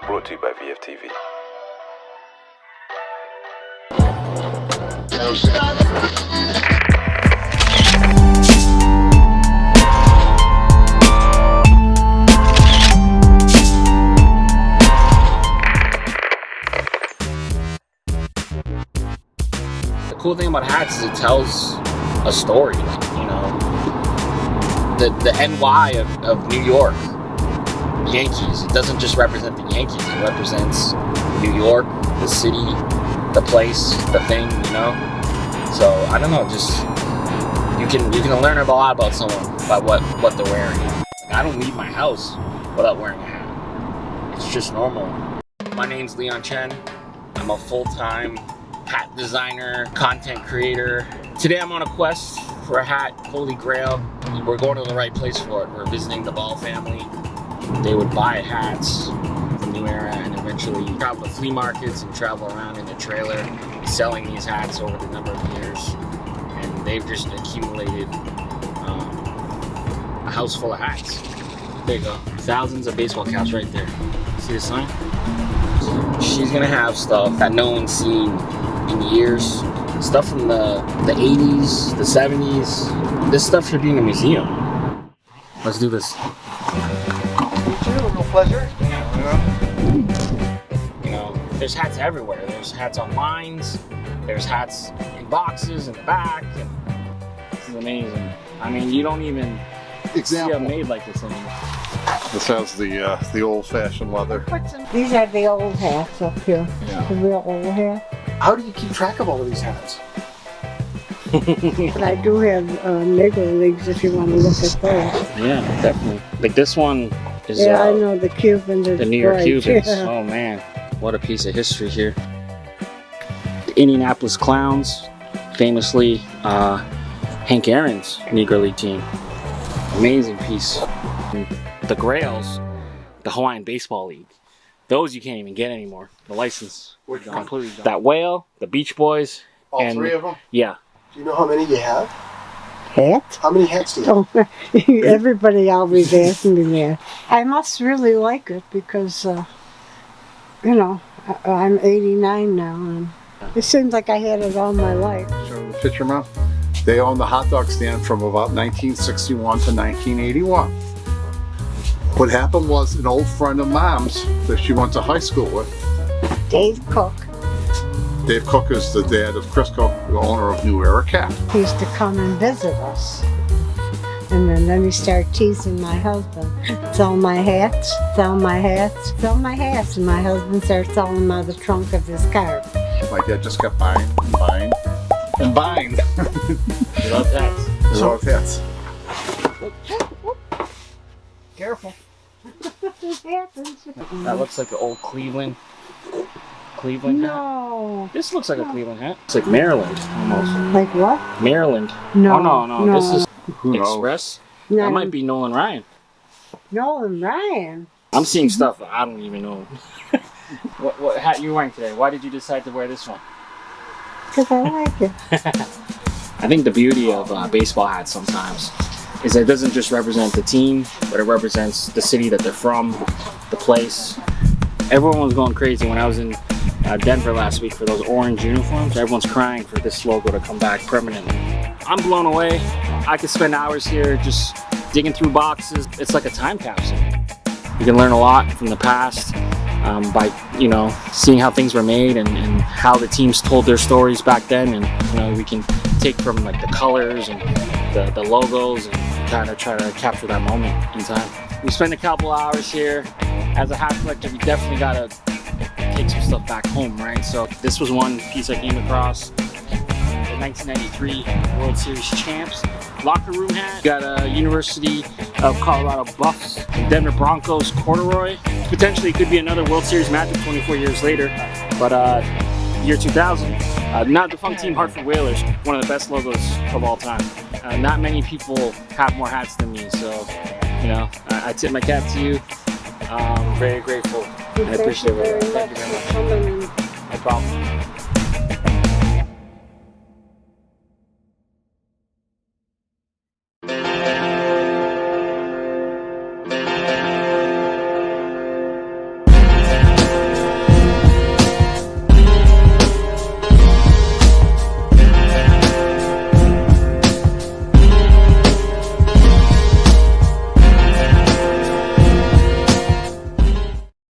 Brought to you by VFTV. The cool thing about hats is it tells a story, like, you know, the NY of New York, Yankees. It doesn't just represent the Yankees, it represents New York, the city, the place, the thing, you know? So, I don't know, just, you can learn a lot about someone by what they're wearing. Like, I don't leave my house without wearing a hat. It's just normal. My name's Leon Chen. I'm a full-time hat designer, content creator. Today I'm on a quest for a hat, holy grail. We're going to the right place for it. We're visiting the Ball family. They would buy hats from New Era and eventually travel to flea markets and travel around in a trailer selling these hats over the number of years. And they've just accumulated a house full of hats. There you go. Thousands of baseball caps right there. See the sign? She's gonna have stuff that no one's seen in years. Stuff from the 80s, the 70s. This stuff should be in a museum. Let's do this. Real pleasure. You know, there's hats everywhere. There's hats on lines. There's hats in boxes in the back. And this is amazing. I mean, you don't even see them made like this anymore. This has the old-fashioned leather. These are the old hats up here. Yeah. The real old hats. How do you keep track of all of these hats? But I do have Negro Leagues if you want to look at those. Yeah, definitely. Like this one is Yeah, I know the Cubans. the New York right. Cubans. Yeah. Oh man, what a piece of history here. The Indianapolis Clowns, famously Hank Aaron's Negro League team. Amazing piece. The Grails, the Hawaiian Baseball League. Those you can't even get anymore. The license completely gone. That Whale, the Beach Boys. All and, 3 of them? Yeah. Do you know how many you have? Hats? How many hats do you have? Oh, everybody always asks me that. I must really like it because, you know, I'm 89 now, and it seems like I had it all my life. Show the picture, Mom. They owned the hot dog stand from about 1961 to 1981. What happened was an old friend of Mom's that she went to high school with. Dave Cook. Dave Cook is the dad of Chris Cook, the owner of New Era Cat. He used to come and visit us. And then he started teasing my husband. Sell my hats, sell my hats, sell my hats. And my husband started selling them out of the trunk of his car. My dad just kept buying and buying and buying. He loved hats. He loved hats. Careful. It happens. That looks like an old Cleveland hat. No. This looks like a Cleveland hat. It's like Maryland, almost. Like what? Maryland. No. Oh, no. This is Who knows? Express. No. That might be Nolan Ryan. Nolan Ryan. I'm seeing stuff I don't even know. What hat you wearing today? Why did you decide to wear this one? Because I like it. I think the beauty of baseball hats sometimes is that it doesn't just represent the team, but it represents the city that they're from, the place. Everyone was going crazy when I was in Denver last week for those orange uniforms. Everyone's crying for this logo to come back permanently. I'm blown away. I could spend hours here just digging through boxes. It's like a time capsule. You can learn a lot from the past by, you know, seeing how things were made and how the teams told their stories back then. And, you know, we can take from like the colors and the logos and kind of try to capture that moment in time. We spent a couple hours here. As a hat collector, we definitely gotta take some stuff back home, right? So this was one piece I came across. The 1993 World Series champs locker room hat. Got a University of Colorado Buffs, Denver Broncos corduroy. Potentially could be another World Series matchup 24 years later, but year 2000. Not defunct team Hartford Whalers, one of the best logos of all time. Not many people have more hats than me, so you know, I tip my cap to you. I'm very grateful. I appreciate it. Thank you very much. No problem.